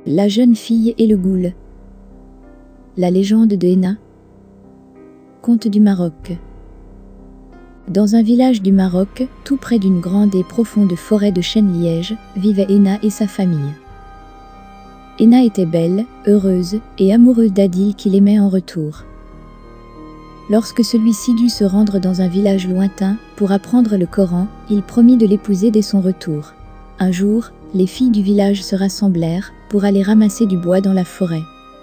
La jeune fille et le goule. La légende de Henna. Conte du Maroc. Dans un village du Maroc, tout près d'une grande et profonde forêt de chênes-lièges, vivaient Henna et sa famille. Henna était belle, heureuse et amoureuse d'Adil qui l'aimait en retour. Lorsque celui-ci dut se rendre dans un village lointain pour apprendre le Coran, il promit de l'épouser dès son retour. Un jour, les filles du village se rassemblèrent pour aller ramasser du bois dans la forêt.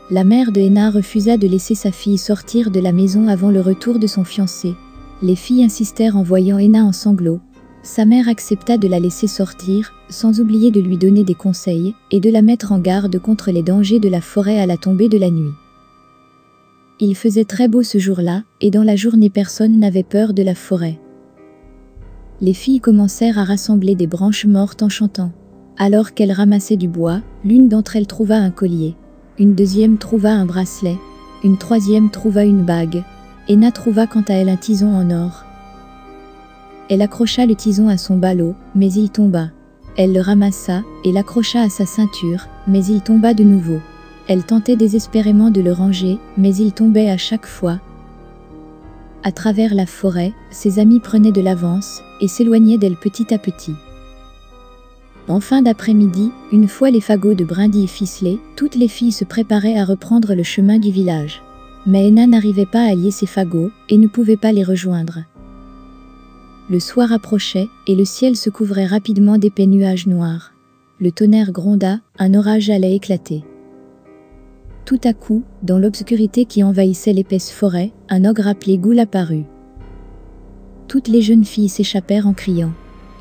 La mère de Henna refusa de laisser sa fille sortir de la maison avant le retour de son fiancé. Les filles insistèrent en voyant Henna en sanglots. Sa mère accepta de la laisser sortir, sans oublier de lui donner des conseils et de la mettre en garde contre les dangers de la forêt à la tombée de la nuit. Il faisait très beau ce jour-là, et dans la journée personne n'avait peur de la forêt. Les filles commencèrent à rassembler des branches mortes en chantant. Alors qu'elles ramassaient du bois, l'une d'entre elles trouva un collier. Une deuxième trouva un bracelet. Une troisième trouva une bague. Henna trouva quant à elle un tison en or. Elle accrocha le tison à son ballot, mais il tomba. Elle le ramassa et l'accrocha à sa ceinture, mais il tomba de nouveau. Elle tentait désespérément de le ranger, mais il tombait à chaque fois. À travers la forêt, ses amis prenaient de l'avance et s'éloignaient d'elle petit à petit. En fin d'après-midi, une fois les fagots de brindilles ficelés, toutes les filles se préparaient à reprendre le chemin du village. Mais Henna n'arrivait pas à lier ses fagots et ne pouvait pas les rejoindre. Le soir approchait et le ciel se couvrait rapidement d'épais nuages noirs. Le tonnerre gronda, un orage allait éclater. Tout à coup, dans l'obscurité qui envahissait l'épaisse forêt, un ogre appelé Goule apparut. Toutes les jeunes filles s'échappèrent en criant.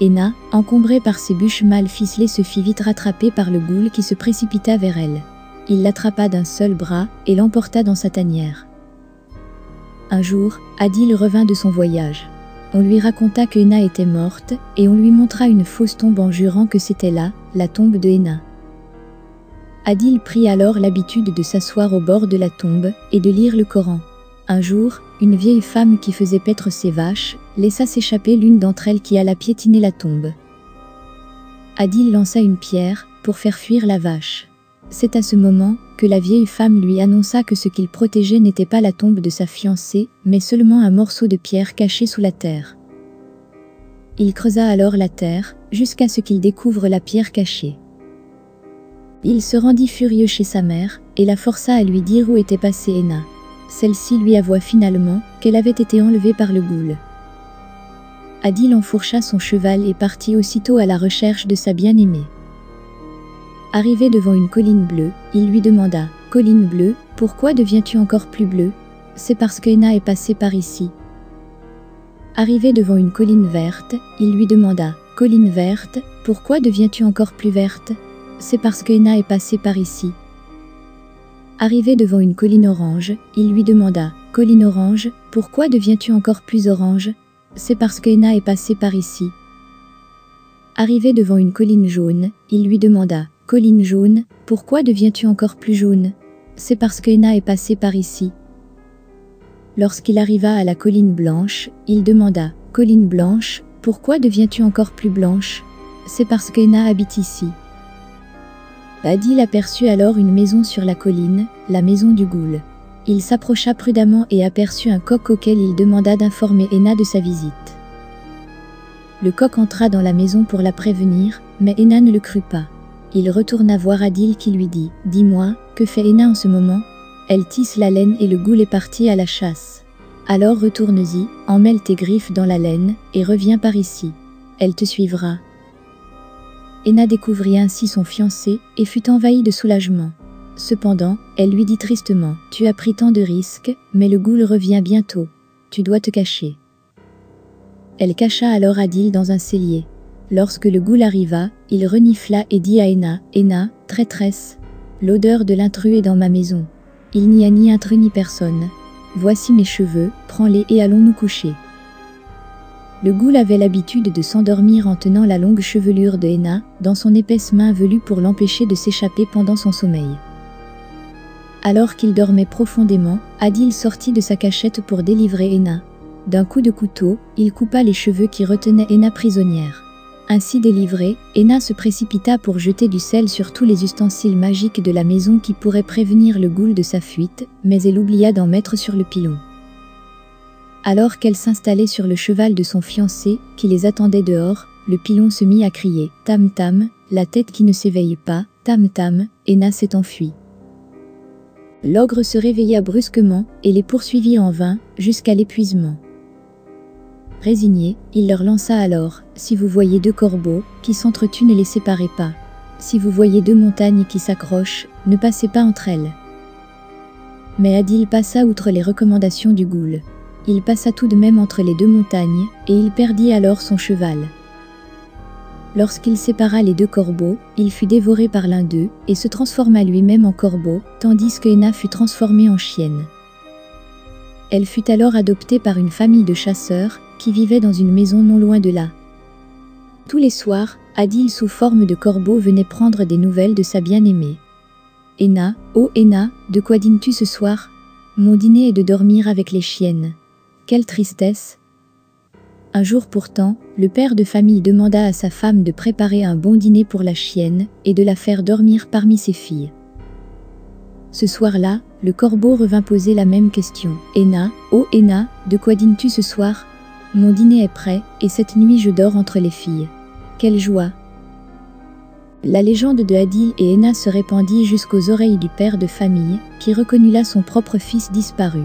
Henna, encombrée par ses bûches mal ficelées, se fit vite rattraper par le goule qui se précipita vers elle. Il l'attrapa d'un seul bras et l'emporta dans sa tanière. Un jour, Adil revint de son voyage. On lui raconta que Henna était morte et on lui montra une fausse tombe en jurant que c'était là, la tombe de Henna. Adil prit alors l'habitude de s'asseoir au bord de la tombe et de lire le Coran. Un jour, une vieille femme qui faisait paître ses vaches laissa s'échapper l'une d'entre elles qui alla piétiner la tombe. Adil lança une pierre pour faire fuir la vache. C'est à ce moment que la vieille femme lui annonça que ce qu'il protégeait n'était pas la tombe de sa fiancée, mais seulement un morceau de pierre caché sous la terre. Il creusa alors la terre, jusqu'à ce qu'il découvre la pierre cachée. Il se rendit furieux chez sa mère, et la força à lui dire où était passée Henna. Celle-ci lui avoua finalement qu'elle avait été enlevée par le goule. Adil enfourcha son cheval et partit aussitôt à la recherche de sa bien-aimée. Arrivé devant une colline bleue, il lui demanda « Colline bleue, pourquoi deviens-tu encore plus bleue ? C'est parce que Henna est passée par ici. » Arrivé devant une colline verte, il lui demanda « Colline verte, pourquoi deviens-tu encore plus verte ? C'est parce que Henna est passée par ici. » Arrivé devant une colline orange, il lui demanda « Colline orange, pourquoi deviens-tu encore plus orange ? C'est parce que Henna est passée par ici. » Arrivé devant une colline jaune, il lui demanda « Colline jaune, pourquoi deviens-tu encore plus jaune ? C'est parce que Henna est passée par ici. » Lorsqu'il arriva à la colline blanche, il demanda « Colline blanche, pourquoi deviens-tu encore plus blanche ? C'est parce que Henna habite ici. » Adil aperçut alors une maison sur la colline, la maison du goule. Il s'approcha prudemment et aperçut un coq auquel il demanda d'informer Henna de sa visite. Le coq entra dans la maison pour la prévenir, mais Henna ne le crut pas. Il retourna voir Adil qui lui dit « Dis-moi, que fait Henna en ce moment ? Elle tisse la laine et le goule est parti à la chasse. Alors retourne-y, emmêle tes griffes dans la laine et reviens par ici. Elle te suivra. » Henna découvrit ainsi son fiancé et fut envahie de soulagement. Cependant, elle lui dit tristement « Tu as pris tant de risques, mais le goule revient bientôt. Tu dois te cacher. » Elle cacha alors Adil dans un cellier. Lorsque le goule arriva, il renifla et dit à Henna « Henna, traîtresse, l'odeur de l'intrus est dans ma maison. Il n'y a ni intrus ni personne. Voici mes cheveux, prends-les et allons nous coucher. » Le goule avait l'habitude de s'endormir en tenant la longue chevelure de Henna dans son épaisse main velue pour l'empêcher de s'échapper pendant son sommeil. Alors qu'il dormait profondément, Adil sortit de sa cachette pour délivrer Henna. D'un coup de couteau, il coupa les cheveux qui retenaient Henna prisonnière. Ainsi délivrée, Henna se précipita pour jeter du sel sur tous les ustensiles magiques de la maison qui pourraient prévenir le ghoul de sa fuite, mais elle oublia d'en mettre sur le pilon. Alors qu'elle s'installait sur le cheval de son fiancé, qui les attendait dehors, le pilon se mit à crier « Tam Tam », la tête qui ne s'éveille pas, « Tam Tam », Henna s'est enfuie. L'ogre se réveilla brusquement et les poursuivit en vain, jusqu'à l'épuisement. Résigné, il leur lança alors « Si vous voyez deux corbeaux qui s'entretuent, ne les séparez pas. Si vous voyez deux montagnes qui s'accrochent, ne passez pas entre elles. » Mais Adil passa outre les recommandations du ghoul. Il passa tout de même entre les deux montagnes, et il perdit alors son cheval. Lorsqu'il sépara les deux corbeaux, il fut dévoré par l'un d'eux, et se transforma lui-même en corbeau, tandis que Henna fut transformée en chienne. Elle fut alors adoptée par une famille de chasseurs, qui vivait dans une maison non loin de là. Tous les soirs, Adil sous forme de corbeau venait prendre des nouvelles de sa bien-aimée. « Henna, oh Henna, de quoi dînes-tu ce soir ? Mon dîner est de dormir avec les chiennes. Quelle tristesse !» Un jour pourtant, le père de famille demanda à sa femme de préparer un bon dîner pour la chienne, et de la faire dormir parmi ses filles. Ce soir-là, le corbeau revint poser la même question. « Henna, oh Henna, de quoi dînes-tu ce soir ? Mon dîner est prêt, et cette nuit je dors entre les filles. Quelle joie !» La légende de Adil et Henna se répandit jusqu'aux oreilles du père de famille, qui reconnut là son propre fils disparu.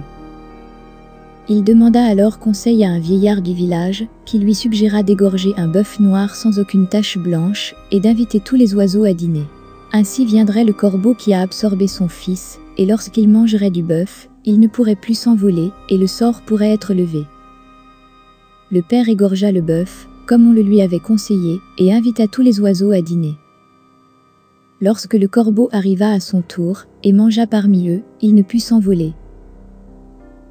Il demanda alors conseil à un vieillard du village, qui lui suggéra d'égorger un bœuf noir sans aucune tache blanche, et d'inviter tous les oiseaux à dîner. Ainsi viendrait le corbeau qui a absorbé son fils, et lorsqu'il mangerait du bœuf, il ne pourrait plus s'envoler, et le sort pourrait être levé. Le père égorgea le bœuf, comme on le lui avait conseillé, et invita tous les oiseaux à dîner. Lorsque le corbeau arriva à son tour, et mangea parmi eux, il ne put s'envoler.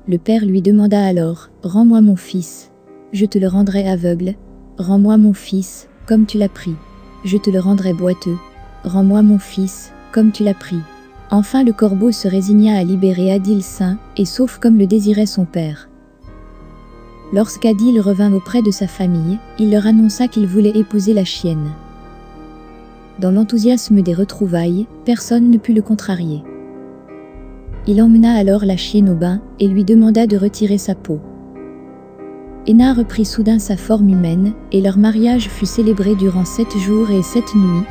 Le père lui demanda alors « Rends-moi mon fils. Je te le rendrai aveugle. Rends-moi mon fils, comme tu l'as pris. Je te le rendrai boiteux. Rends-moi mon fils, comme tu l'as pris. » Enfin le corbeau se résigna à libérer Adil sain et sauf comme le désirait son père. Lorsqu'Adil revint auprès de sa famille, il leur annonça qu'il voulait épouser la chienne. Dans l'enthousiasme des retrouvailles, personne ne put le contrarier. Il emmena alors la chienne au bain et lui demanda de retirer sa peau. Henna reprit soudain sa forme humaine et leur mariage fut célébré durant 7 jours et 7 nuits.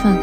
Fin.